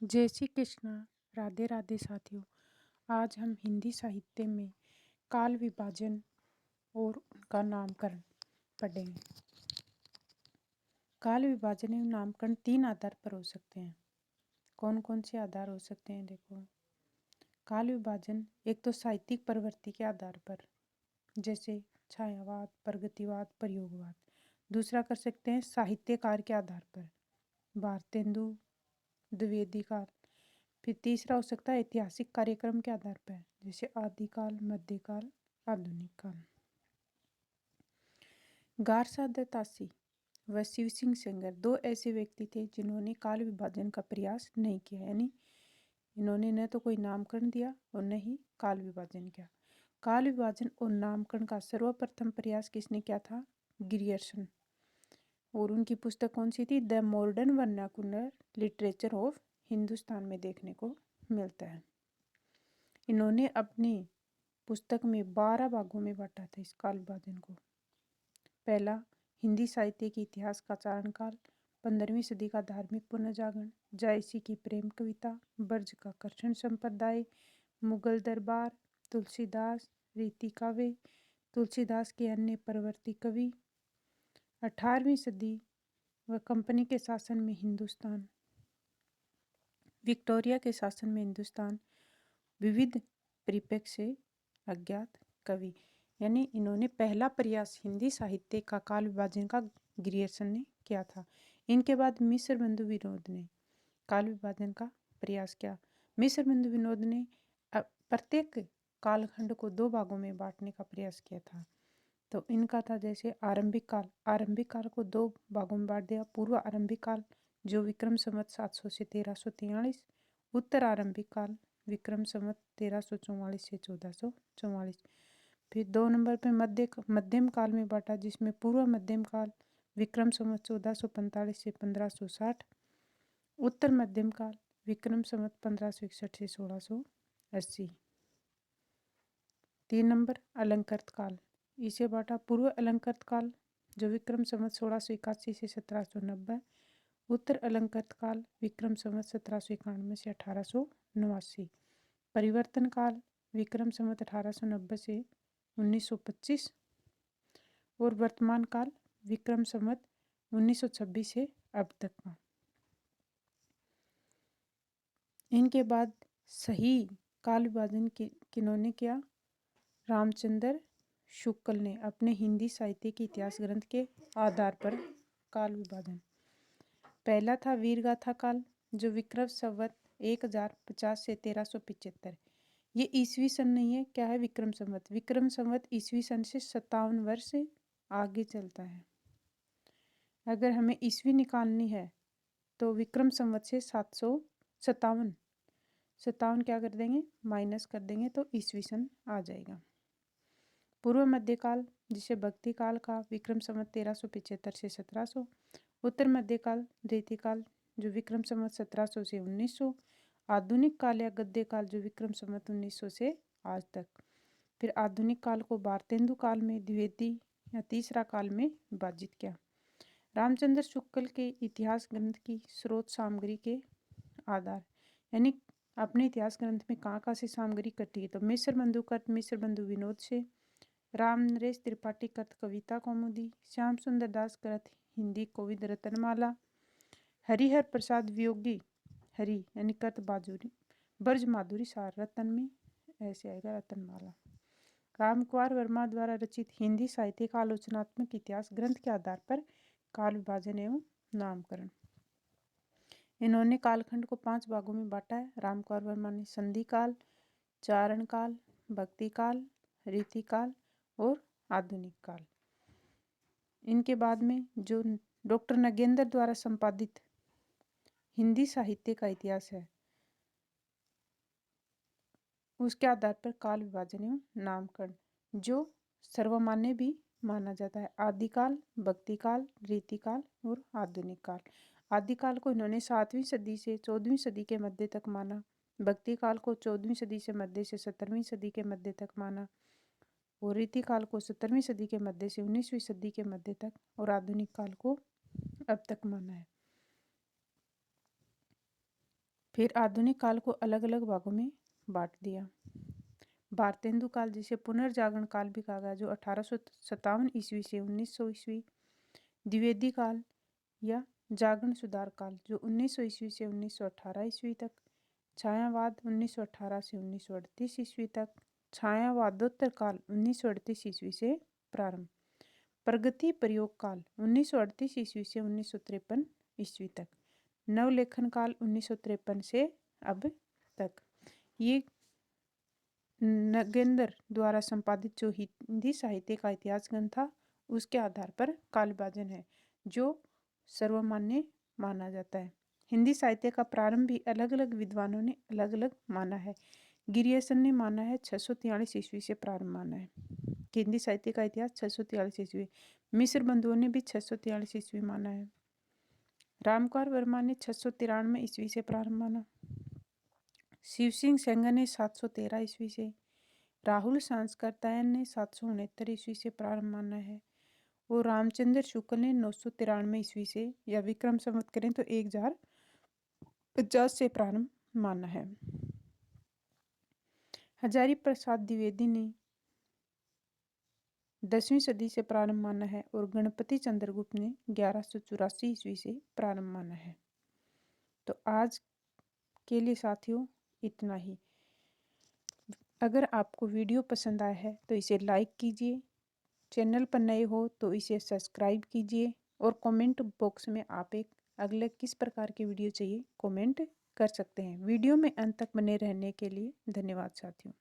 जय श्री कृष्णा। राधे राधे साथियों। आज हम हिंदी साहित्य में काल विभाजन और उनका नामकरण पढ़ेंगे। काल विभाजन एवं नामकरण 3 आधार पर हो सकते हैं। कौन कौन से आधार हो सकते हैं? देखो, काल विभाजन एक तो साहित्यिक प्रवृत्ति के आधार पर, जैसे छायावाद, प्रगतिवाद, प्रयोगवाद। दूसरा कर सकते हैं साहित्यकार के आधार पर, भारतेंदु द्विवेदी काल। फिर तीसरा हो सकता है ऐतिहासिक कार्यक्रम के आधार पर, जैसे आदिकाल, मध्यकाल, आधुनिक काल। गारसा दत्तासी व शिव सिंह सेंगर 2 ऐसे व्यक्ति थे जिन्होंने काल विभाजन का प्रयास नहीं किया, यानी इन्होंने न तो कोई नामकरण दिया और न ही काल विभाजन किया। काल विभाजन और नामकरण का सर्वप्रथम प्रयास किसने किया था? ग्रियर्सन। और उनकी पुस्तक कौन सी थी? The modern vernacular literature of Hindustan में देखने को मिलता है। इन्होंने अपनी पुस्तक में 12 भागों में बांटा था इस काल विभाजन को। पहला, हिंदी साहित्य के इतिहास का चारण काल, 15वीं सदी का धार्मिक पुनर्जागरण, जायसी की प्रेम कविता, ब्रज का कृष्ण संप्रदाय, मुगल दरबार, तुलसीदास, रीति काव्य, तुलसीदास के अन्य प्रवर्ती कवि, 18वीं सदी व कंपनी के शासन में हिंदुस्तान, विक्टोरिया के शासन में हिंदुस्तान, विविध परिप्रेक्ष्य से अज्ञात कवि। यानी इन्होंने पहला प्रयास हिंदी साहित्य का काल विभाजन का ग्रियर्सन ने किया था। इनके बाद मिश्र बंधु विनोद ने काल विभाजन का प्रयास किया। मिश्र बंधु विनोद ने प्रत्येक कालखंड को 2 भागों में बांटने का प्रयास किया था। तो इनका था जैसे आरंभिक काल को 2 भागों में बांट दिया। पूर्व आरंभिक काल जो विक्रम संवत 700 से 1343, उत्तर आरंभिक काल विक्रम संवत 1344 से 1444। फिर 2 नंबर पे मध्यम काल में बांटा, जिसमें पूर्व मध्यम काल विक्रम संवत 1445 से 1560, उत्तर मध्यम काल विक्रम संवत 1561 से 1680। 3 नंबर अलंकृत काल, इसे बांटा पूर्व अलंकृत काल जो विक्रम संवत 1681 से 1790, उत्तर अलंकृत काल विक्रम संवत 1791 से 1889, परिवर्तन काल विक्रम संवत 1890 से 1925 और वर्तमान काल विक्रम संवत 1926 से अब तक का। इनके बाद सही काल विभाजन किन्होंने किया? रामचंद्र शुक्ल ने अपने हिंदी साहित्य के इतिहास ग्रंथ के आधार पर काल विभाजन। पहला था वीरगाथा काल जो विक्रम संवत 1050 से 1375। ये ईसवी सन नहीं है, क्या है? विक्रम संवत। विक्रम संवत ईसवी सन से 57 वर्ष आगे चलता है। अगर हमें ईसवी निकालनी है तो विक्रम संवत से 757 क्या कर देंगे? माइनस कर देंगे तो ईसवी सन आ जाएगा। पूर्व मध्यकाल जिसे भक्ति काल का विक्रम संवत 1375 से 1700, उत्तर मध्यकाल रीतिकाल जो विक्रम संवत 1700 से 1900, आधुनिक काल या गद्य काल जो विक्रम संवत 1900 से आज तक। फिर आधुनिक काल को भारतेंदु काल में द्विवेदी या तीसरा काल में विभाजित किया। रामचंद्र शुक्ल के इतिहास ग्रंथ की स्रोत सामग्री के आधार, यानी अपने इतिहास ग्रंथ में कहाँ से सामग्री इकट्ठी की? तो मिश्र बंधु कृत मिश्र बंधु विनोद से, राम नरेश त्रिपाठी कृत कविता कौमुदी, श्याम सुंदर दास कृत हिंदी कोविद रत्नमाला, हरिहर प्रसाद वियोगी हरि यानी कृत बाजुरी ब्रज माधुरी सार रतन में, ऐसे आएगा रत्नमाला। राम कुमार वर्मा द्वारा रचित हिंदी साहित्य का आलोचनात्मक इतिहास ग्रंथ के आधार पर काल विभाजन एवं नामकरण। इन्होंने कालखंड को 5 भागों में बांटा है। राम कुमार वर्मा ने संधि काल, चारण काल, भक्ति काल, रीति काल और आधुनिक काल। इनके बाद में जो डॉक्टर नगेंद्र द्वारा संपादित हिंदी साहित्य का इतिहास है उसके आधार पर काल विभाजन एवं नामकरण जो सर्वमान्य भी माना जाता है। आदिकाल, भक्ति काल, रीति काल और आधुनिक काल। आदिकाल को इन्होंने 7वीं सदी से 14वीं सदी के मध्य तक माना, भक्ति काल को 14वीं सदी से मध्य से 17वीं सदी के मध्य तक माना और रीति काल को 17वीं सदी के मध्य से 19वीं सदी के मध्य तक और आधुनिक काल को अब तक माना है। फिर आधुनिक काल को अलग अलग भागों में बांट दिया। भारतेंदु काल जिसे पुनर्जागरण काल भी कहा गया, जो 1857 ईस्वी से 1900 ईस्वी। द्विवेदी काल या जागरण सुधार काल, जो 1900 ईस्वी से 1918 ईस्वी तक। छायावाद 1918 से 1938 ईस्वी तक। छायावादोत्तर काल 1938 ईस्वी से प्रारंभ। प्रगति प्रयोग काल 1938 ईस्वी से 1953 ईस्वी तक। नवलेखन काल 1953 से अब तक। ये नगेंद्र द्वारा संपादित जो हिंदी साहित्य का इतिहास ग्रंथ था, उसके आधार पर काल विभाजन है, जो सर्वमान्य माना जाता है। हिंदी साहित्य का प्रारंभ भी अलग अलग विद्वानों ने अलग अलग माना है। गिरियसन ने माना है 643 ईस्वी से प्रारंभ माना है कि हिंदी साहित्य का इतिहास 643 ईस्वी। मिश्र बंधुओं ने भी 643 ईस्वी माना है। रामकुमार वर्मा ने 693 ईस्वी से प्रारंभ माना। शिव सिंह सेंगर ने 713 ईस्वी से। राहुल सांस्कृतायन ने 769 ईस्वी से प्रारंभ माना है। और रामचंद्र शुक्ल ने 993 ईस्वी से, या विक्रम संवत करें तो 1050 से प्रारंभ माना है। हजारी प्रसाद द्विवेदी ने 10वीं सदी से प्रारंभ माना है और गणपति चंद्रगुप्त ने 1184 ईस्वी से प्रारंभ माना है। तो आज के लिए साथियों इतना ही। अगर आपको वीडियो पसंद आया है तो इसे लाइक कीजिए, चैनल पर नए हो तो इसे सब्सक्राइब कीजिए, और कमेंट बॉक्स में आप एक अगले किस प्रकार की वीडियो चाहिए कमेंट कर सकते हैं। वीडियो में अंत तक बने रहने के लिए धन्यवाद साथियों।